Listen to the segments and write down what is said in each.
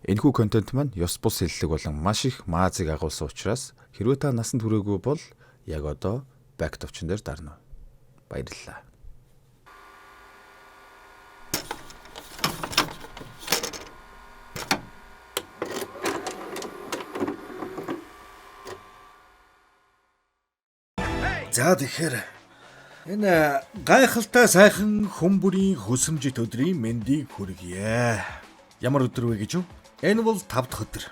Энэхүү контент маань ёс бус хэллэг болон маш их маазыг агуулсан учраас хэрвээ та насанд хүрээгүй бол яг одоо back товчон дээр дарна. Баярлалаа. За тэгэхээр энэ гайхалтай сайхан хүмүүрийн хөсөмжит өдрийн мэндийг хүргье. Ямар өдөр вэ гэж юу? Энэ бол 5 дахь өдөр.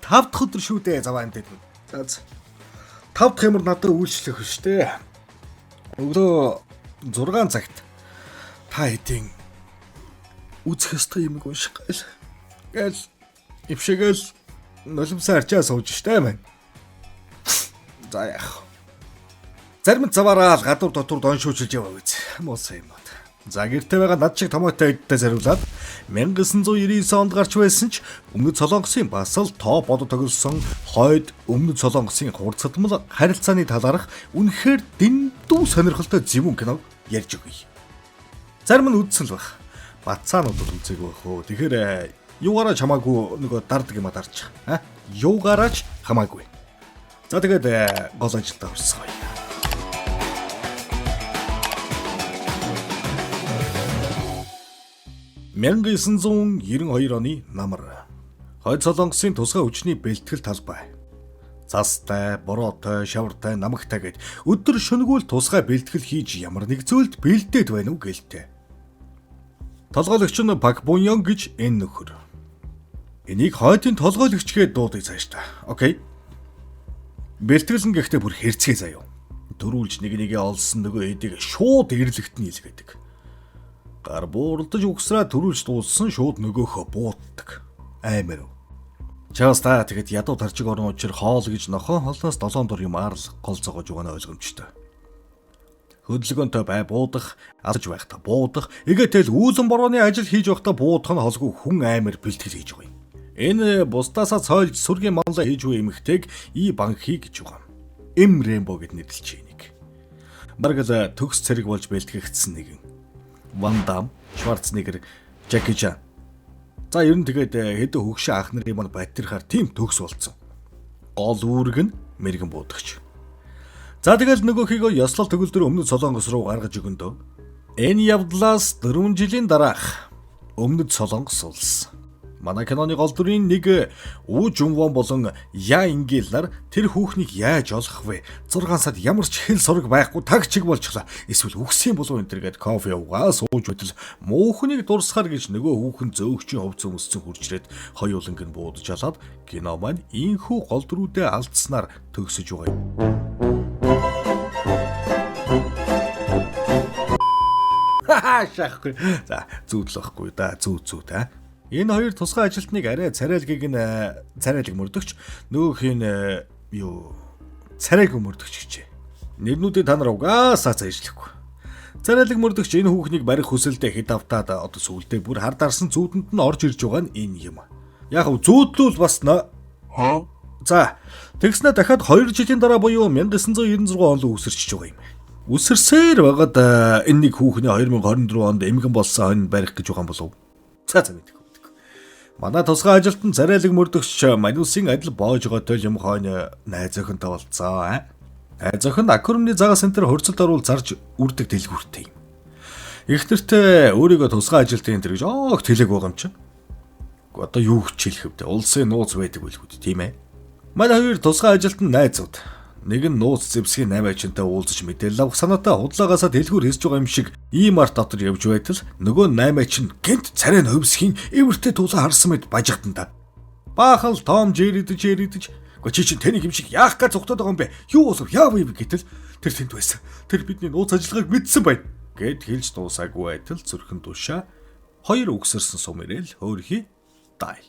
5 дахь өдөр шүү дээ заваа энэ. За 5 дахь юмар надад үйлчлэх шүү дээ. Өглөө 6 цагт та хэдийн үзэх ёстой юм унших гал. Гэл ившигэл нулимсаа арчаа сууж штэ мэн. За яах. Зарим заваараа л гадуур дотор доншуулж яваа биз. Муусан юм бат. За гэртээ байгаа над шиг томоотой эддээ зариулаад 1999 онд гарч байсан ч Өмнөд Солонгосын бас л тоо бодо тоглосон хойд Өмнөд Солонгосын хурцдмал харилцааны талаарх үнэхээр дэндүү сонирхолтой зөвүүн киног ярьж өгье. Зарим нь үзсэн л байх. Бацаанууд үзег байх уу. Тэгэхээр юугаараа хамаагүй нөгөө дардаг юм дарч. Юугаараа ч хамаагүй. За тэгээд гол ажилдаа орсгоё. 1992 оны намар хойд Солонгосын тусгай хүчний бэлтгэл талбай. Цастай, бороотой, шавартай, намагтай гэд өдөр шөнөгөөл тусгай бэлтгэл хийж ямар нэг зүйлд бэлдээд байна уу гэлтэй. Толгойлогч нь Пак Буньон гэж энэ нөхөр. Энийг хойдын толгойлогч гээд дуудъя цааш та. Окей. Бэлтгэл нь гэхдээ бүр хэрцгий заяа. Дөрүүлж нэгээ олсон нөгөө эдийг шууд ирлэгт нь илгээдэг. Гар бууралдаж угсраа төрүүлж дууссан шууд нөгөөхөө буутдаг. Аймар. Чаас та тэгэд ядуу тарчиг орон учир хоол гэж нохоо холноос 7 дор юм арал гол зогоож байгаа нь ойлгомжтой. Хөдөлгөөнтэй бай буудах, алж байхдаа буудах, эгээтэл үүлэн борооны ажил хийж байхдаа буудах нь холгүй хүн аймар бэлтгэл хийж байгаа юм. Энэ бусдаасаа цойлж сүргийн манлаа хийж буй эмэгтэйг и банхи гэж байгаа. Эм Рэмбо гэд нэрлэж энийг. Бараг л төгс цэрэг болж бэлтгэгдсэн нэгэн. Ван Дам, Шварценеггер, Жаки Чан. За ер нь тэгээд хэдэн хөгшин ах нарын маань батирхаар тийм төгс болсон. Гол үүрэг нь мэрэгэн буудагч. За тэгэл нөгөөхийгөө ёслол төгөлдөр Өмнөд Солонгос руу гаргаж өгөндөө. Энэ явдлаас 4 жилийн дараах Өмнөд Солонгос улс. Манай киноны гол дүрийн нэг Уу Жунвон болон Я Ингэл нар тэр хүүхнийг яаж олох вэ? 6 сард ямар ч хэл сураг байхгүй тагчиг болчихлаа. Эсвэл үгсийн болов энэ төргээд кофе уугаа сууж байтал муухныг дурсахар гэж нөгөө хүүхэн зөөгчийн хувцас өмссөн хуржрээд хоёуланг нь буудаж алаад кино маань ийхүү гол дүрүүдээ алдснаар төгсөж байгаа юм. Шахахгүй. За зүүдлэх байхгүй да зүү та. Энэ хоёр тусгай ажилтныг арай царайлгийг нь царайлаг мөрдөгч нөгөөх нь царайг мөрдөгч гэжээ. Нэрнүүдийг та нар угаасаа зайлшгүй. Царайлаг мөрдөгч энэ хүүхнийг барих хүсэлдээ хэд автаад одоо сүулдэ бүр хар дарсан зүүдэнд нь орж ирж байгаа нь энэ юм. Яг нь зүүдлүүл бас За тэгснэ дахиад 2 жилийн дараа буюу 1996 онд үсэрч байгаа юм. Үсэрсээр байгаад энэ нэг хүүхний 2024 онд эмгэн болсон хонь барих гэж байгаа юм болов. За мэдээ. Манай тусгай ажилтан царайлаг мөрдөгч Манусын адил боож байгаатай юм хойно найз охинтой болцоо. Найз охин Акурмны загас центр хурцлд оруул зарж үрдэг дэлгүүртэй юм. Ихнэртээ өөрийгөө тусгай ажилтан энэ гэж оог тэлэг байгаа юм чинь. Одоо юу ч хэлэх вэ? Улсын нууц байдаг байлгүй тийм ээ. Манай хоёр тусгай ажилтан найзууд. Нэг нь нууц зэвсгийн 8-ачинтай уулзаж мэдээлэл авах санаатай худлаагаасаа дэлгүүр хийж байгаа юм шиг ийм арт дотор явж байтал нөгөө 8-ачин гэнт царай нь хөвсхийн эвэртэй тулаа харсан мэд бажигдан та. Баахан л том жиридэж чи чинь тэнийг юм шиг яах гэж зүгтээд байгаа юм бэ? Юу болов яав вэ гэтэл тэр тэнд байсан. Тэр бидний нууц ажиллагааг мэдсэн байна. Гэд хэлж дуусаагүй байтал зүрхэн тушаа хоёр үгсэрсэн сум ирээл хөөрхий дай.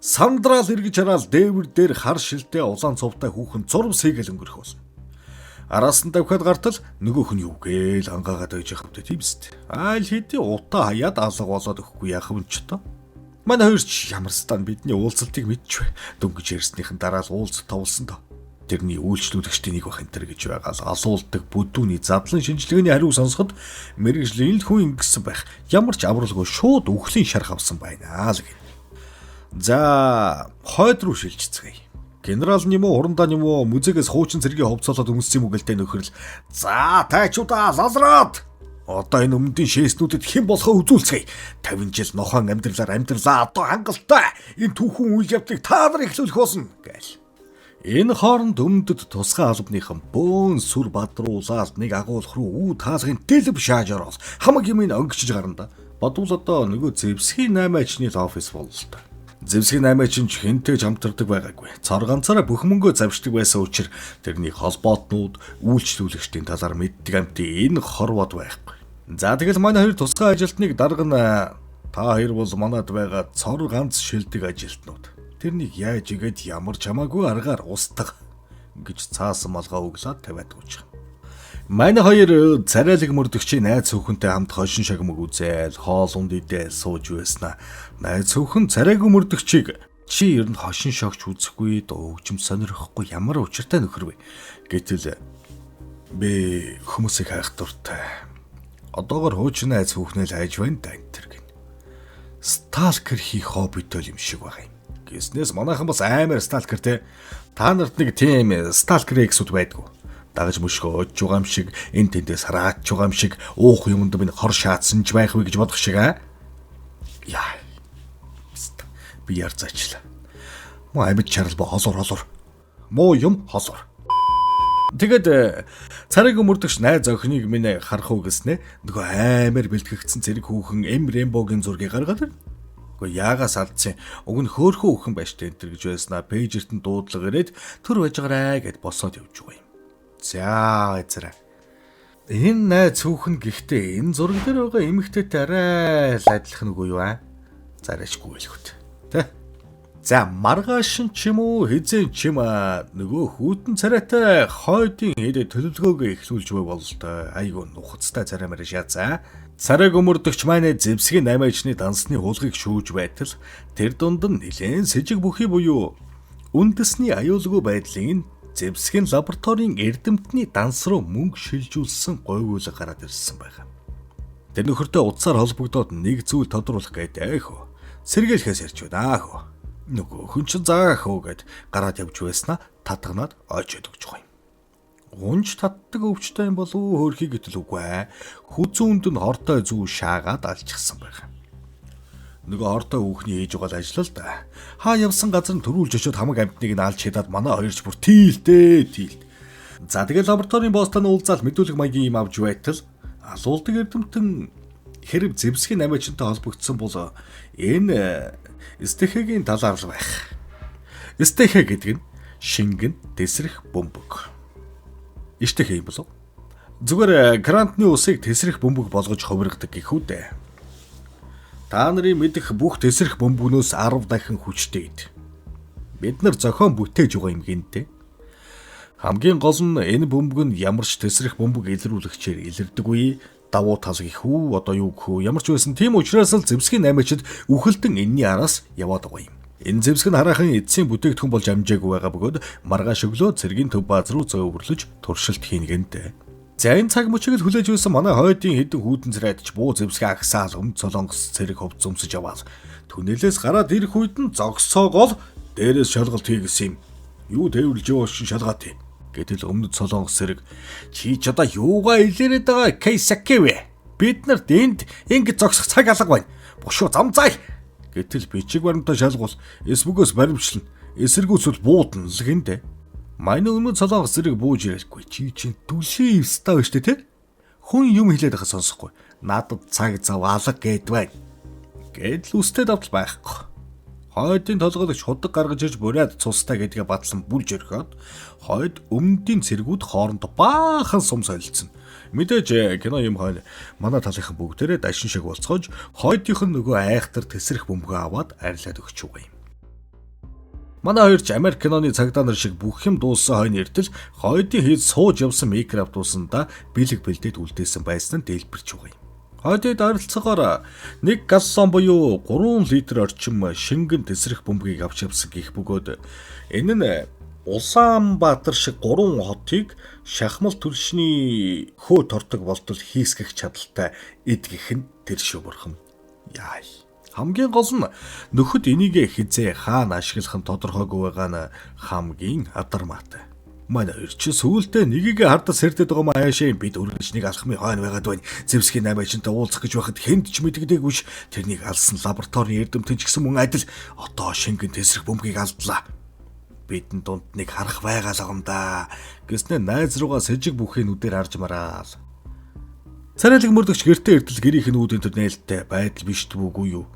Сандрал эргэж хараал дээвэр дээр хар шилтэй улаан цувтай хүүхэн зурм сээгэл өнгөрөх болно. Араас нь давхад гартал нөгөөх нь юу гээл ангаагаад байж явахтай тийм үст. Айл хэдий утаа хаяад алга болоод өгөхгүй яах юм ч тоо. Манай хоёр ч ямар стан бидний уулзалтыг мэдчихвэ. Дөнгөж ярьсныхан дараа л уулзалт товлсон доо. Тэрний үйлчлүүлэгчдийн нэг бах энэ төр гэж байгаа л асуултдаг бүдүүний задлан шинжилгээний хариу сонсоход мэрэгжлийн л хүн ингэсэн байх. Ямар ч авралгүй шууд үхлийн шарх авсан байна л гэнэ. За хойд руу шилжицгээе. Генерал нь юм уу, хурандаа нь юм уу, музейгээс хуучин цэргийн хувцаалаад өмссөн юм уу гэлтэй нөхөрл. За тайчуудаа лазраад. Одоо энэ өмнөдийн шээснүүдэд хэн болохоо үзүүлцгээе. 50 жил нохон амьдралаа одоо хангалттай. Энэ түүхэн үйл явдлыг та нар эхлүүлэх болно гээл. Энэ хооронд өмнөдөд тусгай албаныхан бөөн сүр бадруулаад нэг агуулх руу үүд хаалгын дэлб шааж ороод хамаг юмыг өнгөчж гарна да. Бодвол одоо нөгөө зэвсгийн 8-ачны офис боллоо л да. Зэвсгийн 8-ачин ч хинтэй хамтардаг байгаагүй. Цар ганцаараа бүх мөнгөө завшдаг байсан учраас тэрний холбоотнууд үйлчлүүлэгчдийн талаар мэддэг амтын энэ хорвоод байхгүй. За тэгэл манай хоёр тусгай ажилтныг дарга та хоёр бол манад байгаа цор ганц шилдэг ажилтнууд. Тэрнийг яаж игээд ямар ч хамаагүй аргаар устгах гэж цаасан малгай өглөөд тавиад гүйж. Манай хоёр царайлаг мөрдөгчийн найз хүүхэнтэй хамт хошин шагмаг үзээл хоол унд идэл сууж байснаа. Найз хүүхэн царайгүй мөрдөгчийг чи ер нь хошин шогч үзэхгүй дуугчм сонирхгүй ямар учиртай нөхөр вэ гэтэл би хүмүүсийг хайх дуртай. Одоогор хуучин найз хүүхнээ л хайж байна да энэ төр гин. Сталкер хийх хоббитой юм шиг байгаа юм. Гиснээс манайхан бас амар сталкер те. Та нарт нэг тийм сталкер эксүүд байдгүй. Дагаж мөшгөө өж байгаа юм шиг, энэ тэндээс хараач байгаа юм шиг, уух юмд минь хор шаацсан ч байх вэ гэж бодох шиг аа. Яа. Би ярцаачлаа. Муу амьд чарал бо холор. Муу юм холор. Тэгээд царайг өмөрдөгч найз охиныг минь харах уу гэснэ. Нөгөө амар бэлтгэгдсэн цэрэг хүүхэн Рембогийн зургийг гаргаад. Гэхдээ яагаас алдсан. Уг нь хөөхөн хүүхэн байж тээ энэ гэж байснаа. Пэйжерт нь дуудлага ирээд төр байж гараа гэд босоод явж байгаа юм. За эзрэ. Энэ найз хүүхэн гэхдээ энэ зураг дээр байгаа эмэгтэйтэй арай л адилхан үгүй юу аа? Зарайчгүй л хөт. Тэ? За маргааш ч юм уу хизээ ч юм нөгөө хүүтэн царайтай хойдын хэдэ төлөвлөгөөгөө эхлүүлж буй бол айгүй нухацтай царай мэрэ шаацаа. Царайг өмөрдөгч маань зэвсгийн 8-ачны дансны хуулгыг шүүж байтал тэр дунд нь нэлээд сэжиг бүхий буюу үндэсний аюулгүй байдлын зэвсгийн лабораторийн эрдэмтний данс руу мөнгө шилжүүлсэн говьуул гараад ирсэн байна. Тэр нөхөртөө утсаар холбогдоод нэг зүйл тодруулах гэдэг хөө. Сэргээлхээс ярьж байна хөө. Нөгөө хүн чинь заах уу гэд гараад явж байснаа татганаад ойчод өгч байгаа юм. Гунж татдаг өвчтэй юм болов уу хөөрхий гэтэл үгүй. Хүзүүнд нь хортой зүү шаагаад алчихсан байна. Нөгөө хортой хүүхний ээж угаал ажиллаа л да. Хаа явсан газар нь төрүүлж очиод хамаг амьтныг нь алж хядаад манай хоёрч бүр тийлт. За тэгэл лабораторийн боостойн уулзаал мэдүүлэг маягийн юм авч байтал асуулдаг эрдэмтэн хэрэг зэвсгийн 8-ачинтай холбогдсон бол энэ стехегийн талаар байх. Стехе гэдэг нь шингэн тесрэх бөмбөг. Иштехе юм болов? Зүгээр грантны усыг тесрэх бөмбөг болгож хувиргадаг гэх үү дээ. Та нарын мэдэх бүх тесрэх бөмбөгнөөс 10 дахин хүчтэй гэд. Бид нар зохион бүтээж байгаа юм гинтэй. Хамгийн гол нь энэ бөмбөг нь ямар ч тесрэх бөмбөг илрүүлэгчээр илэрдэггүй. Давуу тал гэх үү, одоо юу гэх үү, ямар ч байсан тийм учраас л зэвсгийн 8-ачид үхэлтэн энэний араас яваад байгаа юм. Энэ зэвсэг нь хараахан эцсийн бүтээгдэхүүн болж амжаагүй байгаа бөгөөд маргааш өглөө цэргийн төв бааз руу зөөвөрлөж туршилт хийнэ гэнтэй. За энэ цаг мөчийг л хүлээж байсан манай хойдын хэдэн хүүтэн царайдч буу зэвсгээ агсаал өмд солонгос цэрэг хувц өмсөж аваад түнэлээс гараад ирэх үед нь зогсоогоол дээрээс шалгалт хийгсэн юм. Юу тээвэрлж явуулсан шалгаат юм. Гэтэл өмнөд солонгос цэрэг чи ч одоо юугаа илэрээд байгаа кейсакэвэ. Бид нарт энд ингэ зогсох цаг алга байна. Бушуу замзай. Гэтэл бичиг баримтаа шалгуул эсбүгөөс баримтлна. Эсэргүүцэл буудна л гэнтэй. Манай өмнөд солонгос цэрэг бууж ирэхгүй. Чи чинь түлшээ ивстаа байна шүү дээ, тэ? Хүн юм хэлээд байгаа сонсохгүй. Надад цаг зав алга гэд байна. Гэдэл үстэй давтал байхгүй. Хойдын толгойд шудаг гаргаж ирж буряд цустай гэдгээ батлан бүлж өрхөд хойд өмнөдийн цэргүүд хоорондоо баахан сум солилцсон. Мэдээж кино юм хойно манай талынхан бүгдээрээ дашин шиг болцоож хойдынх нь нөгөө айхтар тесрэх бөмбөгөө аваад арилаад өгч байгаа юм. Манай хоёр ч Америк киноны цагдаа нар шиг бүх юм дууссан хойно эртэл хойдын хийж сууж явсан микроавтобусанда бэлэг бэлдээд үлдээсэн байсан нь дэлбэрч байгаа юм. Хойдод ойролцоогоор 1 галлон буюу 3 литр орчим шингэн тесрэх бөмбөгийг авч явсан гих бөгөөд энэ нь Улаанбаатар шиг 3 хотыг шахмал түлшний хөө тортог болтол хийсгэх чадaltaй эд гих нь тэр шүү бурхан. Яа. Хамгийн гол нь нөхөд энийг хизээ хаана ашиглах нь тодорхойгүй байгаа нь хамгийн адармаатай. Манай хоёр ч сүүлдээ нэгийг хардас сэрдэд байгаа маа яашаа бид өргөжнийг алхмын хойно байгаад байна. Зевсгийн 8 ажилтай уулзах гэж байхад хэнд ч мэддэггүйш тэрнийг алсан лабораторийн эрдэмтэн ч гэсэн мөн адил одоо шингэн тесрэх бөмбөгийг алдлаа. Бидэн дунд нэг харах байгаа л юм да. Гэснээр найз руугаа сэжиг бүхий нүдээр харж мараал. Царайлаг мөрдөгч гэртээ эрдэл гэрийнх нь үүдэн төр нээлттэй байдал биш дүүгүй юу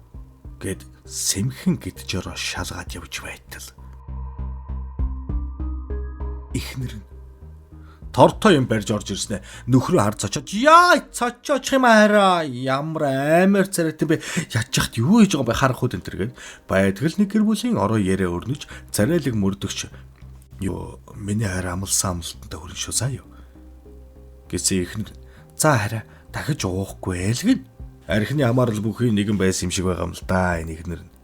гэд сэмхэн гиджороо шалгаад явж байтал. Ихнэр нь тортой юм барьж орж ирснэ. Нөхрөө хард цочоод яа цочооч юм арай ямар амар царайтай бэ? Ячхад юу хийж байгаа бэ харах үд энэ төргээд байдгал нэг гэр бүлийн ороо яриа өрнөж царайлаг мөрдөгч ёо миний хараа амлсан амлалттай хөрөн шүү заа юу гэсэн ихнэр. За хараа дахиж уухгүй л гин. Архины хамаарал бүхий нэгэн байсан юм шиг байгаа юм л да энэ ихнэр нь.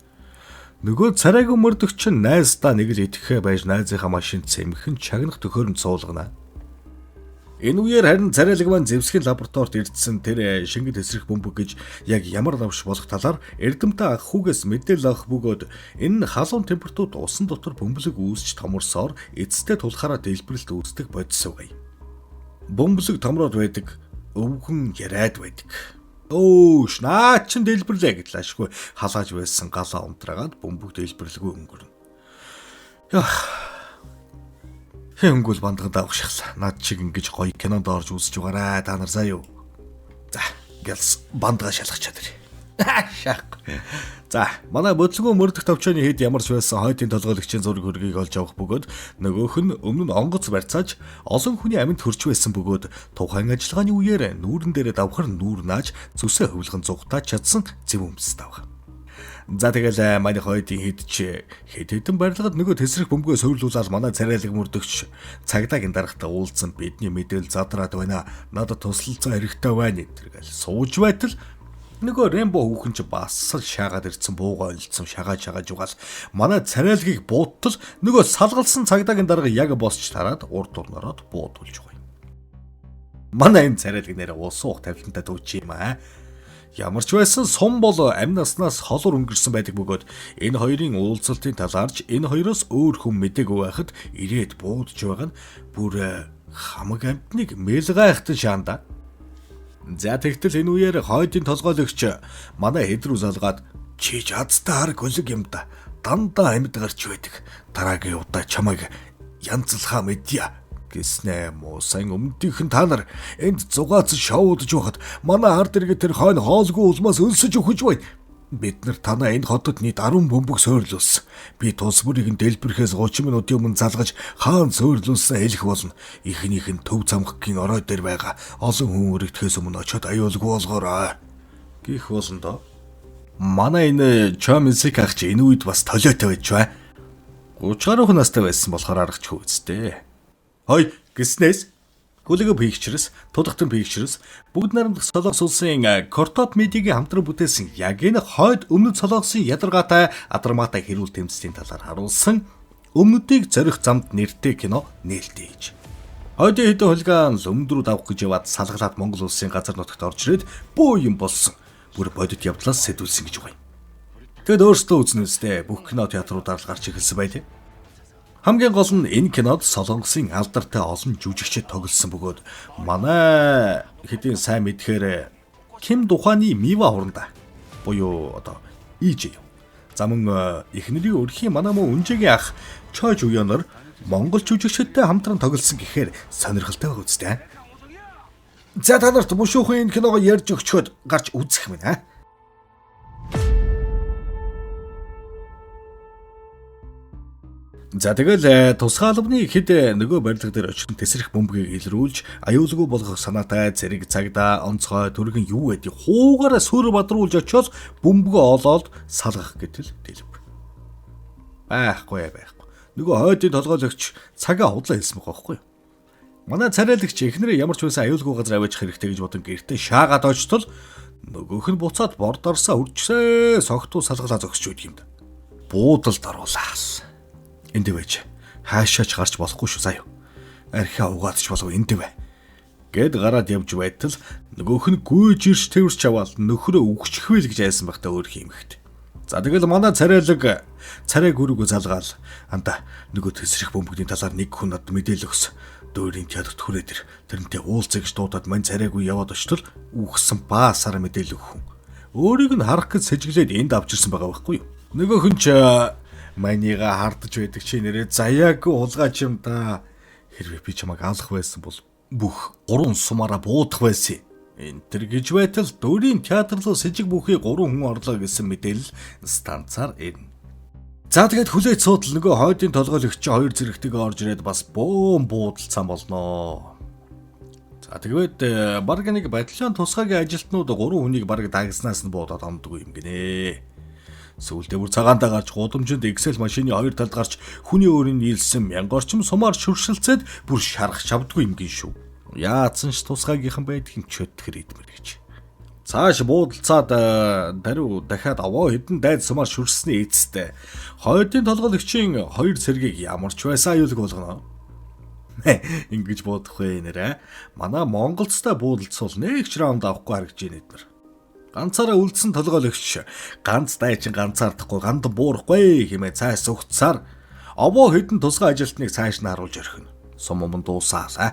Нөгөө царайг мөрдөгч нь найздаа нэг л итгэхэ байж найзынхаа машинд цэмхэн чагнах төхөөрөмж суулгана. Энэ үеэр харин царайлаг маань Зевсгийн лабораторид ирдсэн тэр шингэн тесрэх бөмбөг гэж яг ямар лавш болох талаар эрдэмтэн ах хүүгээс мэдээлэл авах бөгөөд энэ халуун температурт усан дотор бөмбөлөг үүсч томорсоор эцэстээ тулахаараа дэлбэрэлт үүсдэг бодисовгай. Бөмбөлөг томроод байдаг, өвгөн яриад байдаг. Өөш наа чин дэлбэрлээ гэтэл ашгүй халааж байсан галаа унтраагаад бөмбөг дэлбэрлэгүй өнгөрнө. Яах. Хэнгүүл бандгад авахшихлаа. Над чиг ингэж гоё кинонд орж үзэж байгаарай та нар заа юу. За, гэлс бандгаа шалгах чадвар. Шах. За, манай бодлого мөрдөх товчооны хэд ямар ч байсан хойдын толгойлогчийн зураг хөргийг олж авах бөгөөд нөгөөх нь өмнө нь онгоц барьцааж олон хүний амьд хүрч байсан бөгөөд тухайн ажиллагааны үеэр нүүрэн дээрээ давхар нүүр нааж зүсээ хөвлгөн зугатаж чадсан зэв өмс тав. За тэгэл манай хойдын хэд ч хэд хэдэн барилгад нөгөө тесрэх бөмбөгөө суурлуулаад манай царайлаг мөрдөгч цагдаагийн дарагтаа уулзсан бидний мэдээл задраад байна. Надад туслалцаа хэрэгтэй байна гэдэг сууж байтал нөгөө Рембо хүүхэн ч бас шаагаад ирсэн бууга ойлцсон шагааж угаал манай царайлагийг бууттал нөгөө салгалсан цагдаагийн дарга яг босч тараад урд дурнороод буудулж байгаа юм. Манай энэ царайлаг нэрээ уус уух тавилантай дүүч юм аа. Ямар ч байсан сум бол амь наснаас холор өнгөрсөн байдаг бөгөөд энэ хоёрын уулзалтын талаарч энэ хоёроос өөр хүн мэдээгүй байхад ирээд буудж байгаа нь бүр хамаг амтныг мэлгайхтан шаанда. За тэгтэл энэ үеэр хойдын толгойлогч манай хэд рүү залгаад чи чадтай хар гөлөг юм да. Дандаа амьд гарч байдаг. Дараагийн удаа чамайг янзлахаа мэдье гэснэ муу сайн өмнөдийнхэн та нар энд зугаац шоудж байхад манай ард иргэд тэр хойно хоолгүй улмаас өлсөж өгч бай. Бид нар танаа энэ хотод нийт 10 бөмбөг сойрлуулсан. Би тус бүрийг нь дэлбэрэхээс 30 минутын өмнө залгаж хаан сойрлуулсан хэлэх болно. Ихнийх нь төв замхгийн орой дээр байгаа олон хүн өргөдөхөөс өмнө очиод аюулгүй болгоорой. Гэх болно доо. Манай энэ Чомисик ах чи энэ үед бас толиотой байж бай. 30 гаруй настай байсан болохоор аргач хөөцтэй. Хой гиснээс хөлөгөө пикчерс, тулгтан пикчерс бүгд нарамдах солонгос улсын Кортоп медиагийн хамтран бүтээсэн яг энэ хойд өмнөд солонгосын ядаргаатай адармаатай хэрүүл тэмцлийн талаар харуулсан өмнөдийг зорих замд нэртэй кино нээлттэй хийж. Хойдын хэдэн хулгайн өмдрүүд авах гэж яваад салгалаад Монгол улсын газар нутагт орж ирээд бөө юм болсон. Бүр бодит явдлаас сэдвүүлсэн гэж байна. Тэгэд өөрсдөө үзнэ үстэй бүх кино театруудаар л гарч ирсэн байлээ. Хамгийн гол нь энэ кинод солонгосын алдартай олон жүжигчид тоглосон бөгөөд манай хэдийн сайн мэдхээр Ким Туханы Мива хуранда буюу одоо ИЖ юм. За мөн эхнэрийн өрхийн манай мөн үнжигийн ах Чой Жуёнор монгол жүжигчидтэй хамтран тоглосон гэхээр сонирхолтой байх үстэй. За та нарт мушуухан энэ киногоо ярьж өгчөөд гарч үзэх мэн аа. За тэгэл тусгай албаны хэд нөгөө барилга дээр очихын тесрэх бөмбөгийг илрүүлж аюулгүй болгох санаатай зэрэг цагдаа онцгой төргөн юу байдгийг хуугаараа сөр бадруулж очиод бөмбөгөө олоод салгах гэтэл дэлб. Байхгүй. Нөгөө хойдын толгойлогч цагаа худлаа хэлсэн байгаа байхгүй юу? Манай царайлагч эхнэрээ ямар ч байсан аюулгүй газар аваачих хэрэгтэй гэж бодон гэртээ шаагаад очтол нөгөөх нь буцаад бордорсоо үржсээ согтуу салгалаа зогсч үйд юм да. Буудалд оруулаа. Энд байж хаашаач гарч болохгүй шүү заа юу. Архиа угаадч болов энд бай. Гэд гараад явж байтал нөгөөх нь гүйж ирж тэрч аваад нөхрөө өгчихвэл гэж айсан байхдаа өөр хиймэгт. За тэгэл манай царай гүрүүгөө залгаал. Анда нөгөө тесрэх бөмбөгний талаар нэг хүн над мэдээлэл өгс. Дөөрийн театрт хүрээд тэрнтэй уулзах гэж дуудаад мань царайгүй яваад очтол үхсэн баасаар мэдээлэл өгөх хүн. Өөрийг нь харах гэж сэжиглээд энд авчирсан байгаа байхгүй юу? Нөгөө хүн ч манига хардж байдаг чи нэрээ заяагүй хулгайч юм да. Хэрвээ би чамайг алах байсан бол бүх 3 сумаараа буудах байсан. Энэ төр гэж байтал Дөөрийн театр руу сэжиг бүхий 3 хүн орлоо гэсэн мэдээлэл станцаар ирнэ. За тэгээд хүлээж суудал нөгөө хойдын толгойлогчийн 2 зэрэгтэйгээ орж ирээд бас бөөм буудалцсан болноо. За тэгээд баг нэг батальон тусгаагийн ажилтнууд 3 хүнийг баг дагснаас нь буудаад амдгүй юм гинэ. Сүүлдээ бүр цагаандаа гарч гудамжинд Excel машины 2 талд гарч хүний өөрийн нийлсэн 1000 орчим сумаар шүршилцээд бүр шарах шавдгүй юм гин шүү. Яатсан ч тусгаагийнхан байдгийн чөтгөр идмэр гэж. Цааш буудалцаад даруй дахиад аваа хэдэн дайд сумаар шүрсний эцэстээ хойдын толгойлогчийн 2 цэргийг ямар ч байсан аюулг болгоно. Ингэж бодох вэ нэрэ? Манай Монголцтой буудалцвал нэг ч раунд авахгүй харагдж байна эднэр. Ганцаараа үлдсэн толгойлогч ганц дайчин ганцаардахгүй гандан буурахгүй хэмээн цаас өгцсаар овоо хэдэн тусгай ажилтныг цааш нь харуулж орхино. Сум юм дуусаалаа.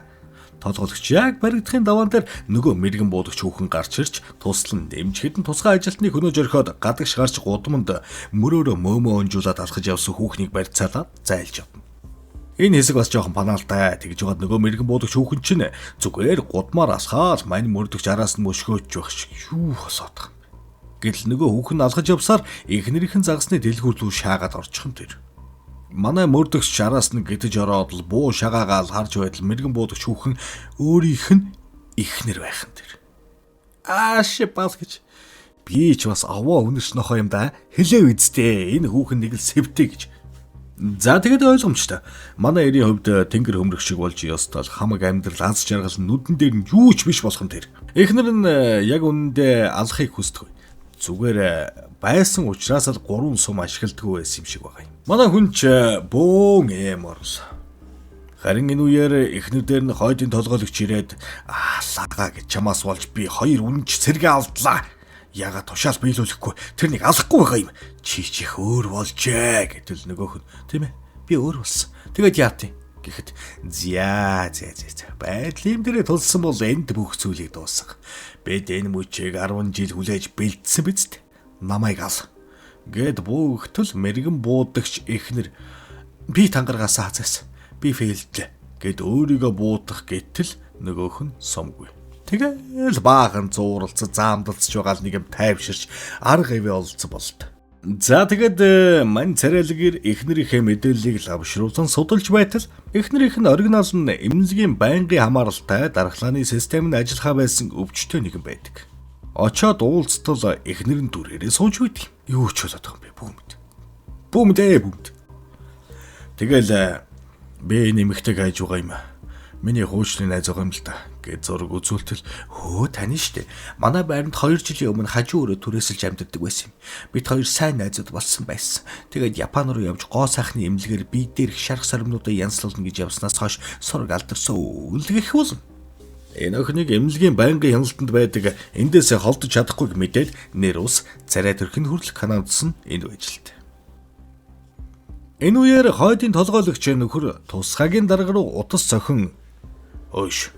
Толгойлогч яг баригдахын даваан дээр нөгөө мэрэгэн буудагч хүүхэн гарч ирж туслан дэмж хэдэн тусгай ажилтныг хөнөөж орхиод гадагш гарч гудамд мөрөөрөө мөөмөө онжуулаад алхаж явсан хүүхнийг барьцаалаад зайлж авна. Энэ хэсэг бас жоохон панаалтай тэгж жоод нөгөө мэрэгэн буудагч хүүхэн чинь зүгээр гудмаар асхаал мань мөрдөгч араас нь мөшгөөж байх шиг юу хосоод байгаа. Гэтэл нөгөө хүүхэн алхаж явсаар эхнэрийнхэн загсны дэлгүүр рүү шаагаад орчихсон тэр. Манай мөрдөгч араас нь гэтэж ороод л буу шагаагаал харж байтал мэрэгэн буудагч хүүхэн өөрийнх нь ихнэр байх нь тэр. Ааш бас гэж би ч бас аваа үнэрч нохоо юм да. Хэлээ үздээ. Энэ хүүхэн нэг л сэвтэй гэж. За тэгээд ойлгомжтой. Манай эрийн хувьд тэнгэр хөмрөх шиг болж ёстол хамаг амьдрал аз жаргал нүдэн дээр нь юу ч биш болох нь тэр. Эхнэр нь яг үнэндээ алахыг хүсдэг. Зүгээр байсан учраас л 3 сум ашигладаг байсан юм шиг байгаа юм. Манай хүн ч бөөн эморс. Харин энэ үеэр эхнэр дээр нь хойдын толгойлогч ирээд лага гэж чамаас болж би 2 үнэнч цэргээ алдлаа. Яга тушаал биелүүлэхгүй тэрнийг алахгүй байгаа юм. Чи чих өөр болжээ гэтэл нөгөөх нь тийм ээ би өөр болсон. Тэгээд яат юм гэхэд зя байдлын дээрээ тулсан бол энд бүх зүйлийг дуусгах. Бид энэ мөчийг 10 жил хүлээж бэлдсэн биз дээ. Намайг ал гэд бүхтэл мэрэгэн буудагч эхнэр би тангарагаас хазаас би фейлдлээ гэд өөрийгөө буудах гэтэл нөгөөх нь сумгүй. Тэгэл баахан зууралцаж заамдалцж байгаа л нэг юм тайвширч арга ивэ олцсон болт. За тэгэд мань царайлгаар эхнэрийнхээ мэдээллийг лавшруулсан судалж байтал эхнэрийнх нь оригинал нь эмнэлгийн байнгын хамааралтай дархлааны систем нь ажиллахаа байсан өвчтөй нэгэн байдаг. Очоод уулзтал эхнэр нь дүрээрээ сууж үйдэг. Юу ч болоод байгаа юм бэ бүүмд. Тэгэл би нэмэгтэй гайж байгаа юм. Миний хуучны найз байгаа юм л да. Гэт зураг үзүүлтэл тань штэ. Манай байранд 2 жилийн өмнө хажуу өрөө түрээсэлж амьддаг байсан юм. Бид 2 сайн найзууд болсон байсан. Тэгээд Япон руу явж гоо сайхны эмнэлгээр бие дээрх шарх сармнуудаа янзлуулна гэж явснаас хойш сураг алдарсан үлгэх болно. Энэ охиныг эмнэлгийн байнгын хяналтанд байдаг эндээсээ холдож чадахгүйг мэдээд нэр ус царай төрхөнд хүртэл канадсан энэ ажилт. Энэ үеэр хойдын толгойлогч нөхөр тусгаагийн дарга руу утас цохин Ойш.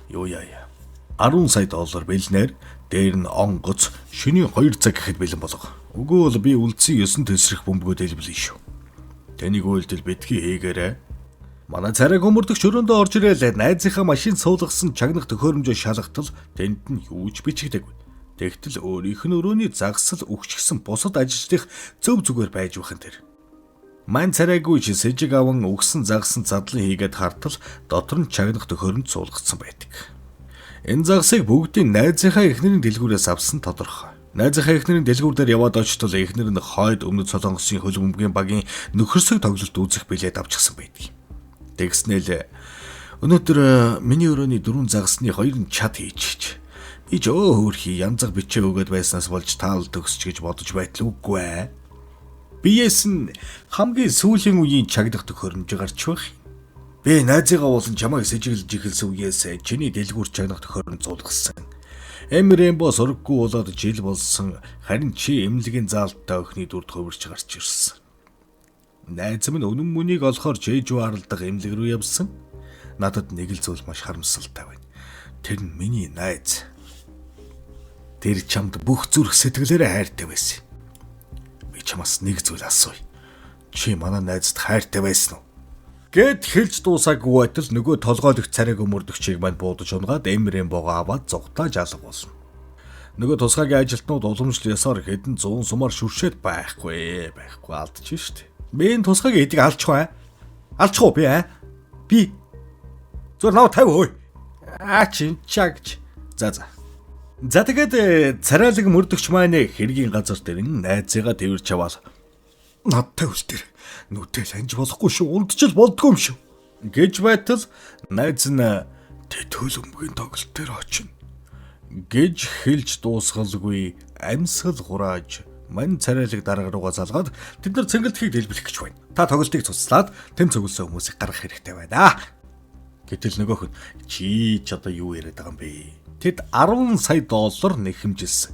Юу яа. 10 сая доллар бэлнээр дээр нь онгоц шөнийн 2 цаг гэхэд бэлэн болго. Үгүй бол би үлдсэн 9 тесрэх бөмбөгөө дэлбэлэн шүү. Тэнийг үйлдэл битгий хийгээрэй. Манай царай хөмөрдөгч өрөөндөө орж ирэл найзынхаа машин суулгасан чагнах төхөөрөмжөө шалгатал тэнд нь юу ч бичигдээгүй. Тэгтэл өөрийнх нь өрөөний загсал өгчгсөн бусад ажилчдын зөв зүгээр байж байхын тэр. Мань царайгүй ч сэжиг аван өгсөн загсан задлан хийгээд хартал дотор нь чагнах төхөөрөмж суулгацсан байдаг. Энэ загсыг бүгдийн найзынхаа эхнэрийн дэлгүүрээс авсан тодорхой. Найзынхаа эхнэрийн дэлгүүр дээр яваад очтол эхнэр нь хойд өмнөд Солонгосын хөлбөмбөгийн багийн нөхөрсөг тоглолт үзэх билет авчихсан байдаг. Тэгснээл өнөөдөр миний өрөөний 4 загсны 2 нь чад хийчих. Би ч хөөрхий янзаг бичээ өгöd байснаас болж таал төгсч гэж бодож байтал үгүй ээ. Биес нь хамгийн сүүлийн үеийн чагдах төхөөрөмж гарч байх. Би найзыгаа болон чамайг сэжиглэж ихэлсэн үеэс чиний дэлгүүр чагнах төхөөрөмж зулгасан. Эмрэмбо сурггүй болоод жил болсон, харин чи эмнэлгийн заалттай охины дүрд хувирч гарч ирсэн. Найз минь үнэн мөнийг олохоор Жэжүү аралдах эмнэлэг рүү явсан. Надад нэг л зүйл маш харамсалтай байна. Тэр нь миний найз. Тэр чамд бүх зүрх сэтгэлээрээ хайртай байсан. Би чамаас нэг зүйл асууя. Чи манай найзад хайртай байсан уу? Гэт хэлж дуусаагүй байтал нөгөө толгойлох царайг өмөрдөгчийг мань буудаж унгаад Эмрэмбогоо аваад зугтааж алга болно. Нөгөө тусгаагийн ажилтнууд уламжлал ясаар хэдэн 100 сумаар шүршээд байхгүй алдчих штт. Би энэ тусгаагийн эдийг алчихгүй. Алчихгүй би Би зөв нав 50 хөөе. Чагч. За. За тэгээд царайлаг мөрдөгч маань хэргийн газар дээр найзыгаа тэрч аваад надтай үлдэр. Нүдэл анж болохгүй шүү. Унтчил болдгүй юм шүү. Гэж байтал найз нь төлөмбөгийн тоглолт дээр очино. Гэж хэлж дуусгалгүй амьсгал хурааж мань царайлаг дарга руугаа залгаад тэд нар цэнгэлдэхийг дэлбэлэх гэж байна. Та тоглолтыг цуцлаад тэм цогөлсөн хүмүүсийг гаргах хэрэгтэй байна. Гэтэл нөгөөх нь чи одоо юу яриад байгаа юм бэ? Тэд 10 сая доллар нэхэмжилсэн.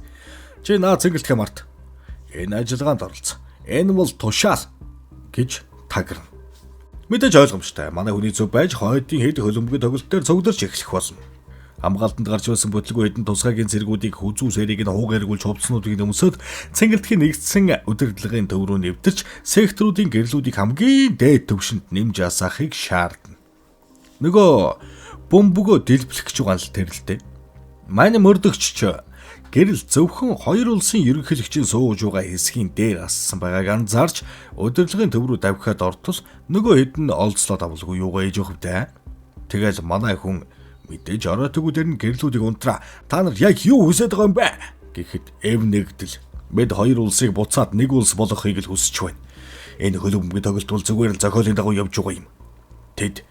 Чи наа цэнгэлдэхээ март. Энэ ажиллагаанд оролцсон. Энэ бол тушаал гэж тагрна. Мэдээж ойлгомжтой. Манай хүний зөв байж хойдын хэд хөлбөмбөгийн тоглолт дээр цогдорч эхлэх болно. Хамгаалтанд гарч байсан бүтлгүй хэдэн тусгаагийн зэргүүдийг хүзүү сэрийг нь хуугааргуулж хувцснуудыг нөмсөд цэнгэлдэхин нэгдсэн удирдлагын төв рүү нэвтэрч секторуудын гэрлүүдийг хамгийн дээд түвшинд нэмж асаахыг шаардна. Нөгөө бөмбөгөө дэлбэлэх гэж байгаа л тэрэлтэй. Манай мөрдөгч гэрэл зөвхөн хоёр улсын ерөнхийлөгчийн сууж байгаа хэсгийн дээр ассан байгааг анзаарч удирдлагын төв рүү давхиад ортол нөгөө хэдэн олзлоод авалгүй юугаа ээж өгөх вэ? Тэгэл манай хүн мэдээж оройтгүүдээр нь гэрлүүдийг унтраа. Та нар яг юу хүсэж байгаа юм бэ? Гэхэд эв нэгдэл мэд хоёр улсыг буцаад нэг улс болгохыг л хүсэж байна. Энэ хөлбөмбөгийн тоглолт бол зүгээр л зохиолын дагуу явж байгаа юм. Тэд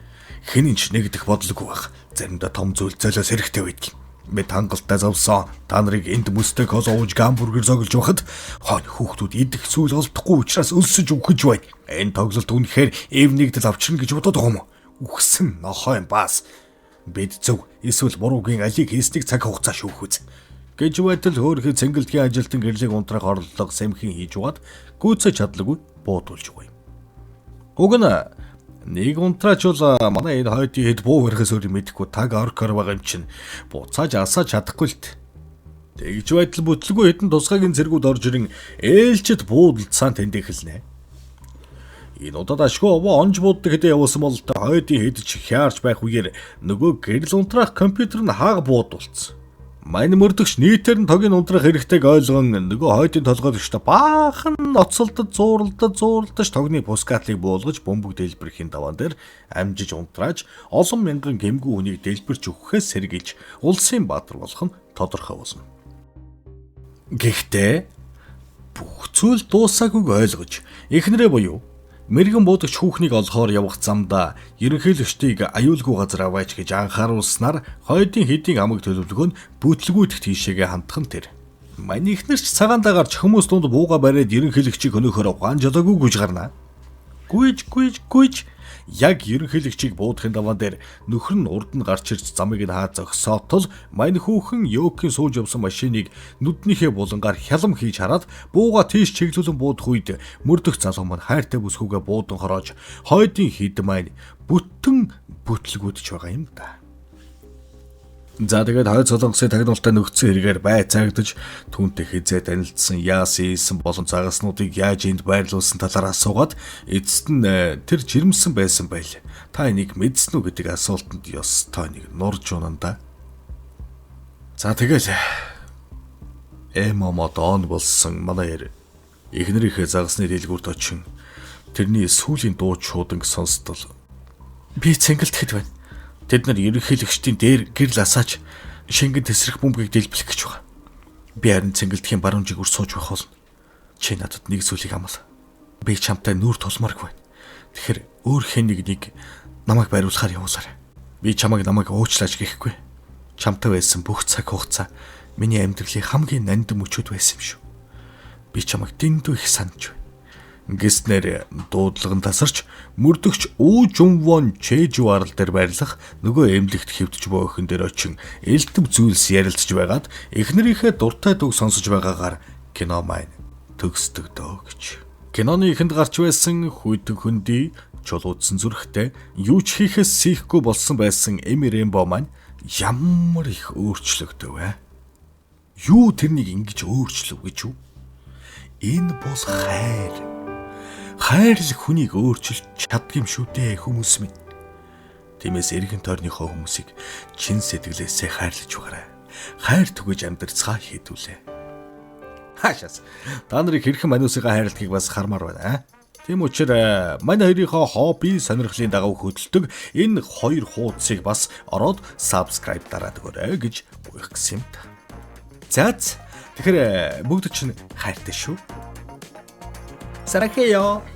хинэн ч нэгдэх бодлого байх. Заримдаа том зүйл золиос хэрэгтэй байдаг. Мэд хангалттай завсан. Та нарыг энд мөстэй кола ууж гамбургер зоглож байхад хонь хүүхдүүд идэх зүйл олдохгүй учраас өлсөж үхэж байна. Энэ тоглолт үнэхээр эв нэгдэл авчирна гэж бодоод байгаа юм уу? Үхсэн нохой бас. Бид зөв эсвэл буруугийн алийг хийснийг цаг хугацаа шүүхүүц. Гэж байтал хөөрхий цэнгэлдэхин ажилтан гэрлийг унтраах орлого сэмхэн хийж угаад гүйцэж чадлагүй буудуулж байгаа юм. Уг нь нэг унтраач бол манай энэ хойдын хэд буу хэрхээс өөр мэдэхгүй таг оркор байгаа юм чинь буцааж асааж чадахгүй л т. Тэгж байтал бүтлгүй хэдэн тусгаагийн зэргүүд орж ирэн ээлжид буудалцаан тэнд эхэлнэ. Энэ удаад ашгүй овоо онж бууддаг хэдэ явуулсан бол хойдын хэд ч хяарч байх үеэр нөгөө гэрэл унтраах компьютер нь хааг буудулсан. Мань мөрдөгч нийтээр нь тогийн унтраах хэрэгтэйг ойлгон нөгөө хойдын толгойлогчтой баахан ноцолдод зууралдаж тогны пускатлыг буулгаж бөмбөг дэлбэрэхийн даваан дээр амжиж унтрааж олон мянган гэмгүй хүнийг дэлбэрч өгөхөөс сэргийлж улсын баатар болох нь тодорхой болно. Гэхдээ бүх зүйл дуусаагүй ойлгож эхнэрээ буюу мэрэгэн буудагч хүүхнийг олохоор явах замдаа ерөнхийлөгчдийг аюулгүй газар аваач гэж анхааруулснаар хойдын хэдийн амаг төлөвлөгөө нь бүтлгүйдэх тийшээгээ хандах нь тэр. Манай ихнэрч цагаан дагарч хүмүүс дунд бууга бариад ерөнхийлөгчийг өнөөхөр ухаан жолоогүй гэж гарна. Гүйж яг ерөнхийлөгчийг буудахын даваан дээр нөхөр нь урд нь гарч ирж замыг нь хаа зогсоотол мань хүүхэн Йокийн сууж явсан машиныг нүднийхээ булангаар хялам хийж хараад бууга тийш чиглүүлэн буудах үед мөрдөх залуу маань хайртай бүсгүйгээ буудан хороож хойдын хід маань бүтэн бүтлгүүдж байгаа юм да. За тэгээд хойд солонгосын тагнуултай нөхцөн хэрэгээр байцаагдаж түүнтэй хизээ танилцсан яасан болон цагааснуудыг яаж энд байрлуулсан талаар асуугаад эцэст нь тэр жирэмсэн байсан байл. Та энийг мэдсэн үү гэдэг асуултанд ёстой нэг нурж унана да. За тэгэл эмомод он болсон манай эхнэрийнхээ загасны дэлгүүрт очин тэрний сүүлийн дуу шууданг сонстол би цэнгэлдэхэд байна. Тэд нар ерөнхийлөгчдийн дээр гэрэл асааж шингэн тесрэх бөмбөгийг дэлбэлэх гэж байгаа. Би харин цэнгэлдэхийн баруун жигүүр сууж байх болно. Чи надад нэг зүйлийг амлаа. Би чамтай нүүр тулмааргүй байна. Тэгэхээр өөр хэн нэг намайг бариулахаар явуулаарай. Би намайг уучлаач гэхгүй. Чамтай байсан бүх цаг хугацаа миний амьдралын хамгийн нандин мөчүүд байсан юм шүү. Би чамайг дэндүү их санаж байна. Гэснээр дуудлаган тасарч мөрдөгч Уу Жунвон Чэжварл дээр байрлах нөгөө эмнэлэгт хэвдэж буй охин дээр очин элдв зүйлс ярилцж байгаад эхнэрийнхээ дуртай дуу сонсож байгаагаар кино маань төгсдөг дөө гэж. Киноны эхэнд гарч байсан хүйтэн хөндөй чулуудсан зүрхтэй юу ч хийхээс сийхгүй болсон байсан Эми Рэмбо маань ямар их өөрчлөгдөв вэ? Юу тэрнийг ингэж өөрчлөв гэж юу? Энэ бус хайр. Хайр л хүнийг өөрчилж чаддгийм шүү дээ хүмүүс минь. Тиймээс эргэн тойрныхоо хүмүүсийг чин сэтгэлээсээ хайрлаж байгаарай. Хайр түгэж амьдрцгаа хийдүүлээ. Хаашаас та нарыг хэрхэн маниусыгаа хайрладгийг бас хармаар байна. Тийм учраас манай хоёрынхоо хобби сонирхлын дагав хөдөлдөг энэ хоёр хуудсыг бас ороод subscribe дараад өгөөрэй гэж гуйх гэсэн юм та. За тэгэхээр бүгд чинь хайртай шүү. Сарахеё.